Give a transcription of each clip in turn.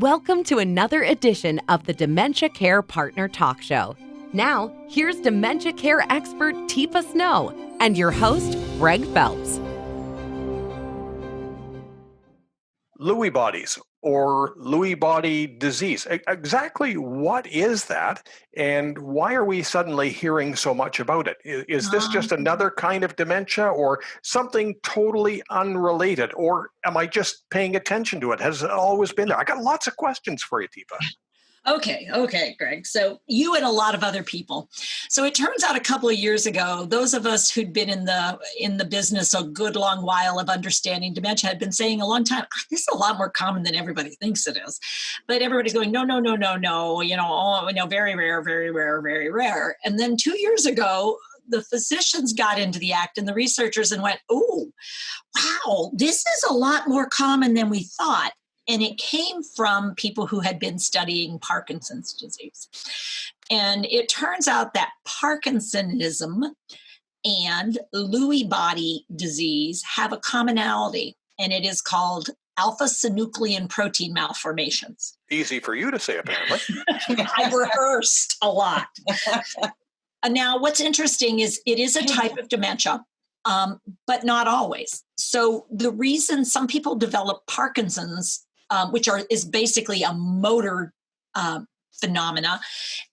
Welcome to another edition of the Dementia Care Partner Talk Show. Now, here's dementia care expert Teepa Snow and your host, Greg Phelps. Lewy bodies or Lewy body disease. Exactly what is that, and why are we suddenly hearing so much about it? Is this just another kind of dementia or something totally unrelated, or am I just paying attention to it? Has it always been there? I got lots of questions for you, Teepa. Okay, Greg. So you and a lot of other people. So it turns out a couple of years ago, those of us who'd been in the business a good long while of understanding dementia had been saying a long time, this is a lot more common than everybody thinks it is. But everybody's going, no, very rare, very rare, very rare. And then 2 years ago, the physicians got into the act and the researchers and went, oh, wow, this is a lot more common than we thought. And it came from people who had been studying Parkinson's disease. And it turns out that Parkinsonism and Lewy body disease have a commonality, and it is called alpha-synuclein protein malformations. Easy for you to say, apparently. I've rehearsed a lot. Now, what's interesting is it is a type of dementia, but not always. So the reason some people develop Parkinson's, which is basically a motor phenomena,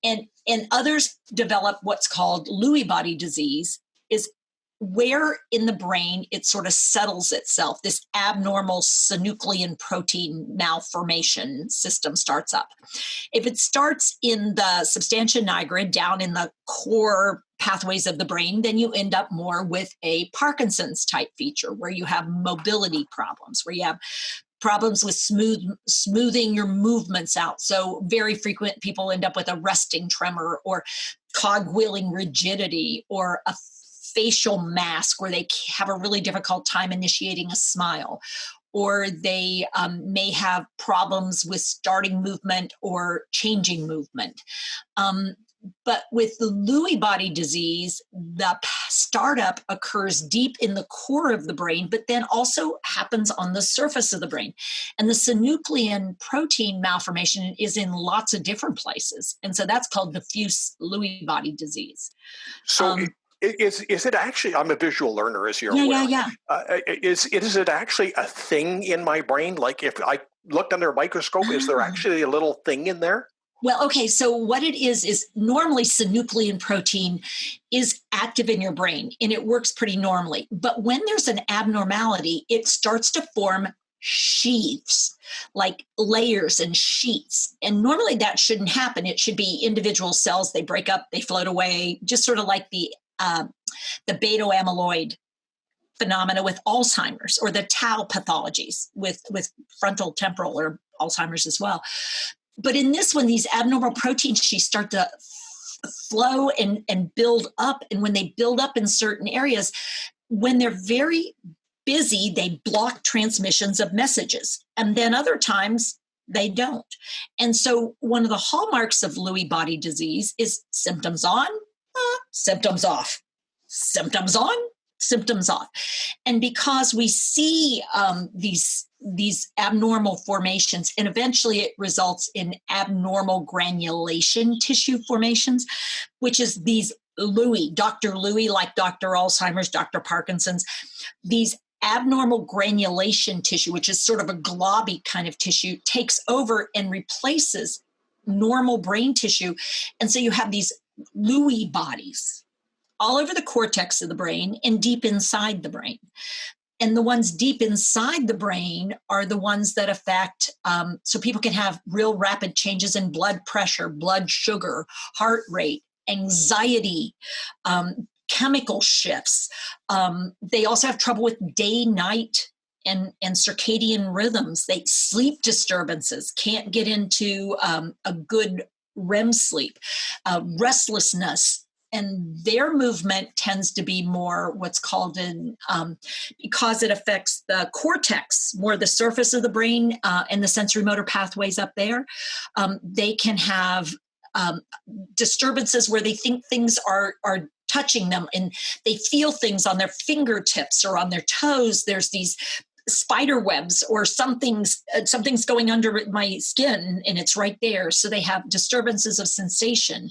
and others develop what's called Lewy body disease, is where in the brain it sort of settles itself. This abnormal synuclein protein malformation system starts up. If it starts in the substantia nigra, down in the core pathways of the brain, then you end up more with a Parkinson's type feature where you have mobility problems, where you have problems with smoothing your movements out. So very frequent people end up with a resting tremor or cogwheeling rigidity or a facial mask where they have a really difficult time initiating a smile, or they may have problems with starting movement or changing movement. But with the Lewy body disease, the startup occurs deep in the core of the brain, but then also happens on the surface of the brain. And the synuclein protein malformation is in lots of different places. And so that's called diffuse Lewy body disease. So is it actually, I'm a visual learner, as you're aware. Yeah. Is it actually a thing in my brain? Like if I looked under a microscope, is there actually a little thing in there? Well, okay, so what it is normally synuclein protein is active in your brain and it works pretty normally. But when there's an abnormality, it starts to form sheaths, like layers and sheets. And normally that shouldn't happen. It should be individual cells. They break up, they float away, just sort of like the beta amyloid phenomena with Alzheimer's, or the tau pathologies with frontal temporal or Alzheimer's as well. But in this one, these abnormal protein sheets start to flow and build up. And when they build up in certain areas, when they're very busy, they block transmissions of messages. And then other times they don't. And so one of the hallmarks of Lewy body disease is symptoms on, symptoms off, symptoms on, symptoms off. And because we see these abnormal formations, and eventually it results in abnormal granulation tissue formations, which is these Lewy, Dr. Lewy, like Dr. Alzheimer's, Dr. Parkinson's, these abnormal granulation tissue, which is sort of a globby kind of tissue, takes over and replaces normal brain tissue. And so you have these Lewy bodies all over the cortex of the brain and deep inside the brain. And the ones deep inside the brain are the ones that affect, so people can have real rapid changes in blood pressure, blood sugar, heart rate, anxiety, chemical shifts. They also have trouble with day, night, and circadian rhythms. They sleep disturbances, can't get into a good REM sleep, restlessness. And their movement tends to be more what's called because it affects the cortex, more the surface of the brain and the sensory motor pathways up there. They can have disturbances where they think things are touching them and they feel things on their fingertips or on their toes. There's these spider webs or something's going under my skin and it's right there. So they have disturbances of sensation.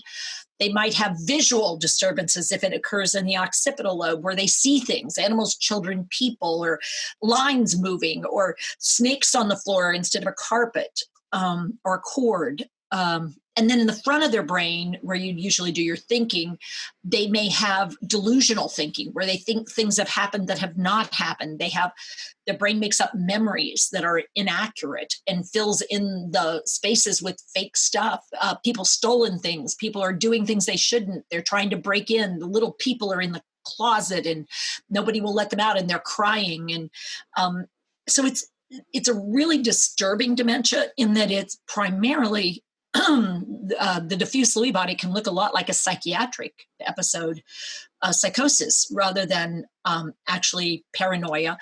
They might have visual disturbances if it occurs in the occipital lobe, where they see things, animals, children, people, or lines moving, or snakes on the floor instead of a carpet, or a cord. And then in the front of their brain, where you usually do your thinking, they may have delusional thinking, where they think things have happened that have not happened. Their brain makes up memories that are inaccurate and fills in the spaces with fake stuff. People stolen things. People are doing things they shouldn't. They're trying to break in. The little people are in the closet and nobody will let them out, and they're crying. And so it's a really disturbing dementia in that it's primarily the diffuse Lewy body can look a lot like a psychiatric episode, psychosis, rather than actually paranoia,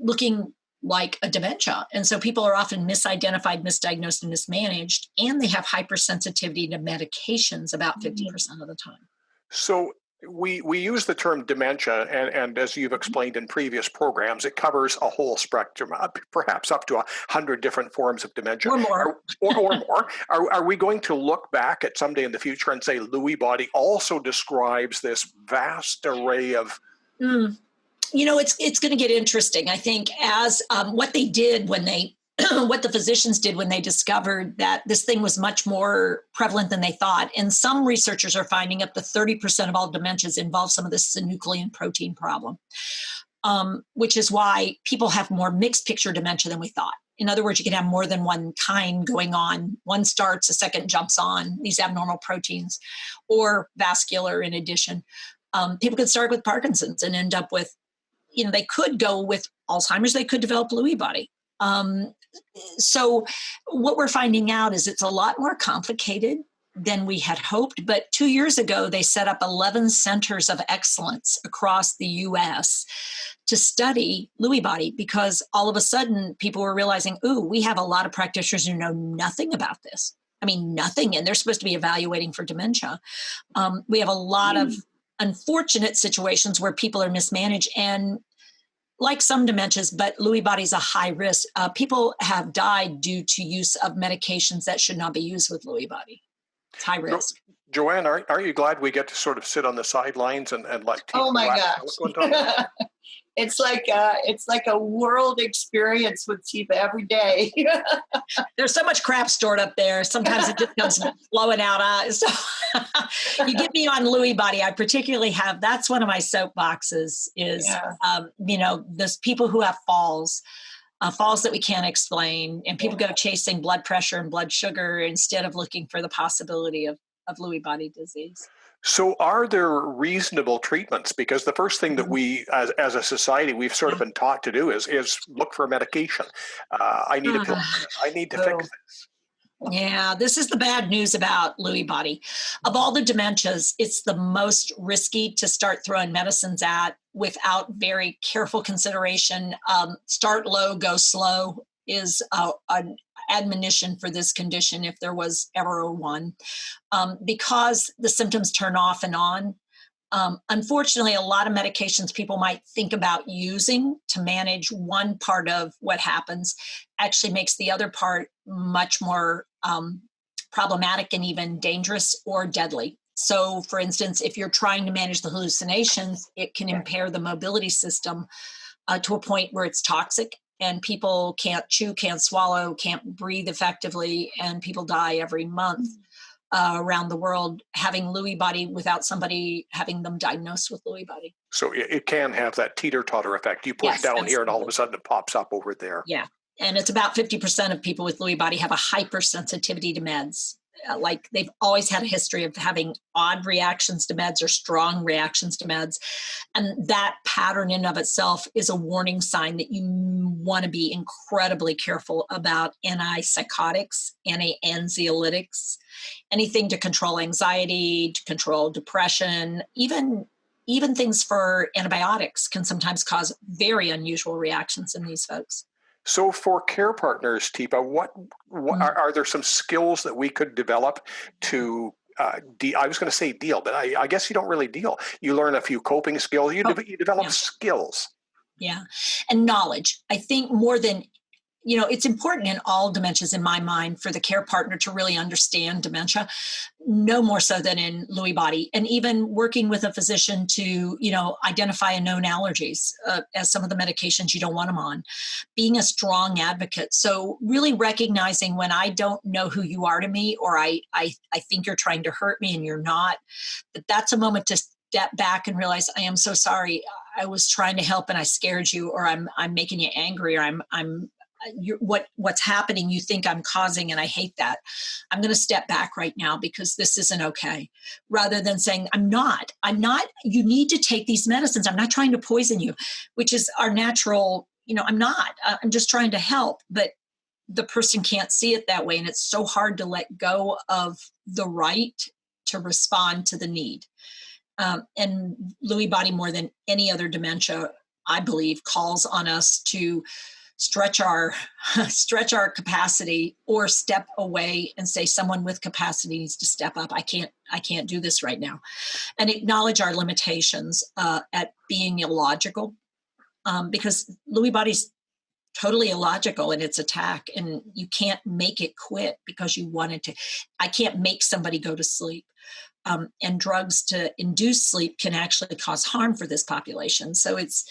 looking like a dementia. And so people are often misidentified, misdiagnosed, and mismanaged, and they have hypersensitivity to medications about 50% of the time. So we use the term dementia, and as you've explained in previous programs, it covers a whole spectrum, perhaps up to 100 different forms of dementia. Or more. Or more. Are we going to look back at someday in the future and say Lewy body also describes this vast array of... It's going to get interesting. I think as what they did when they what the physicians did when they discovered that this thing was much more prevalent than they thought. And some researchers are finding up to 30% of all dementias involve some of this synuclein protein problem, which is why people have more mixed picture dementia than we thought. In other words, you can have more than one kind going on. One starts, a second jumps on, these abnormal proteins, or vascular in addition. People could start with Parkinson's and end up with, they could go with Alzheimer's, they could develop Lewy body. So what we're finding out is it's a lot more complicated than we had hoped. But 2 years ago, they set up 11 centers of excellence across the U.S. to study Lewy body, because all of a sudden people were realizing, we have a lot of practitioners who know nothing about this. I mean, nothing. And they're supposed to be evaluating for dementia. We have a lot of unfortunate situations where people are mismanaged, and like some dementias, but Lewy body is a high risk. People have died due to use of medications that should not be used with Lewy body. It's high risk. Joanne, aren't you glad we get to sort of sit on the sidelines and let people... Oh my gosh. It's like a world experience with Teepa every day. There's so much crap stored up there. Sometimes it just comes flowing out. So you get me on Lewy body. I particularly have, that's one of my soapboxes is, there's people who have falls that we can't explain, and people go chasing blood pressure and blood sugar instead of looking for the possibility of Lewy body disease. So are there reasonable treatments? Because the first thing that we, as a society, we've sort of been taught to do is look for medication. I need a pill. I need to fix this. Yeah, this is the bad news about Lewy body. Of all the dementias, it's the most risky to start throwing medicines at without very careful consideration. Start low, go slow is an admonition for this condition, if there was ever one, because the symptoms turn off and on. Unfortunately, a lot of medications people might think about using to manage one part of what happens actually makes the other part much more problematic and even dangerous or deadly. So, for instance, if you're trying to manage the hallucinations, it can impair the mobility system to a point where it's toxic, and people can't chew, can't swallow, can't breathe effectively, and people die every month around the world having Lewy body without somebody having them diagnosed with Lewy body. So it can have that teeter-totter effect. You push down here and all of a sudden it pops up over there. Yeah. And it's about 50% of people with Lewy body have a hypersensitivity to meds. Like they've always had a history of having odd reactions to meds or strong reactions to meds. And that pattern in of itself is a warning sign that you want to be incredibly careful about antipsychotics, anti-anxiolytics, anything to control anxiety, to control depression, even things for antibiotics can sometimes cause very unusual reactions in these folks. So for care partners, Teepa, what are there some skills that we could develop to, I was going to say deal, but I guess you don't really deal. You learn a few coping skills. You develop skills. Yeah. And knowledge. I think more than, it's important in all dementias in my mind for the care partner to really understand dementia, no more so than in Lewy body. And even working with a physician to, identify known allergies as some of the medications you don't want them on, being a strong advocate. So really recognizing when I don't know who you are to me, or I think you're trying to hurt me and you're not, that's a moment to step back and realize, I am so sorry. I was trying to help and I scared you, or I'm making you angry, or what's happening you think I'm causing, and I hate that. I'm going to step back right now because this isn't okay, rather than saying I'm not, you need to take these medicines, I'm not trying to poison you, which is our natural, I'm not, I'm just trying to help. But the person can't see it that way, and it's so hard to let go of the right to respond to the need. And Lewy body, more than any other dementia, I believe, calls on us to stretch our capacity, or step away and say someone with capacity needs to step up. I can't do this right now, and acknowledge our limitations at being illogical, because Lewy body's totally illogical in its attack, and you can't make it quit because you wanted to. I can't make somebody go to sleep. And drugs to induce sleep can actually cause harm for this population. So it's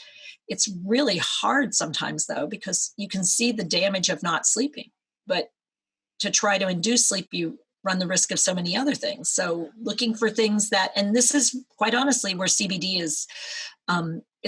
really hard sometimes, though, because you can see the damage of not sleeping. But to try to induce sleep, you run the risk of so many other things. So looking for things that, and this is quite honestly where CBD is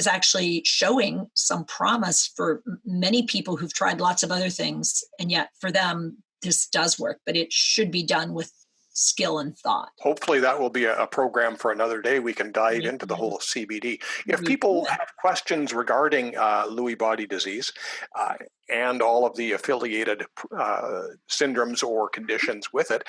actually showing some promise for many people who've tried lots of other things. And yet for them, this does work, but it should be done with skill and thought. Hopefully that will be a program for another day. We can dive into the whole CBD. If people have questions regarding Lewy body disease and all of the affiliated syndromes or conditions with it,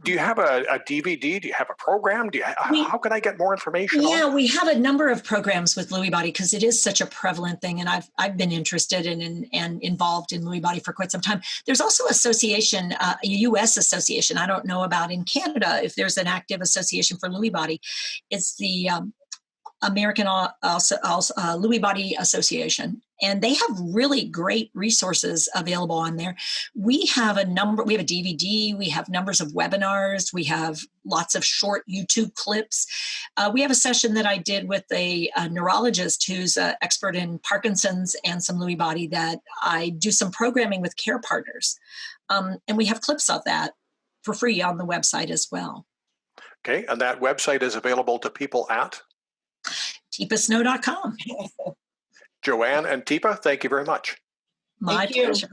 do you have a DVD? Do you have a program? How can I get more information? Yeah, we have a number of programs with Lewy body because it is such a prevalent thing, and I've been interested in and involved in Lewy body for quite some time. There's also association, a U.S. association. I don't know about in Canada if there's an active association for Lewy body. It's the American Lewy Body Association, and they have really great resources available on there. We have a DVD, we have numbers of webinars, we have lots of short YouTube clips. We have a session that I did with a neurologist who's an expert in Parkinson's and some Lewy body that I do some programming with care partners. And we have clips of that for free on the website as well. Okay, and that website is available to people at? TeepaSnow.com. Joanne and Teepa, thank you very much. My pleasure.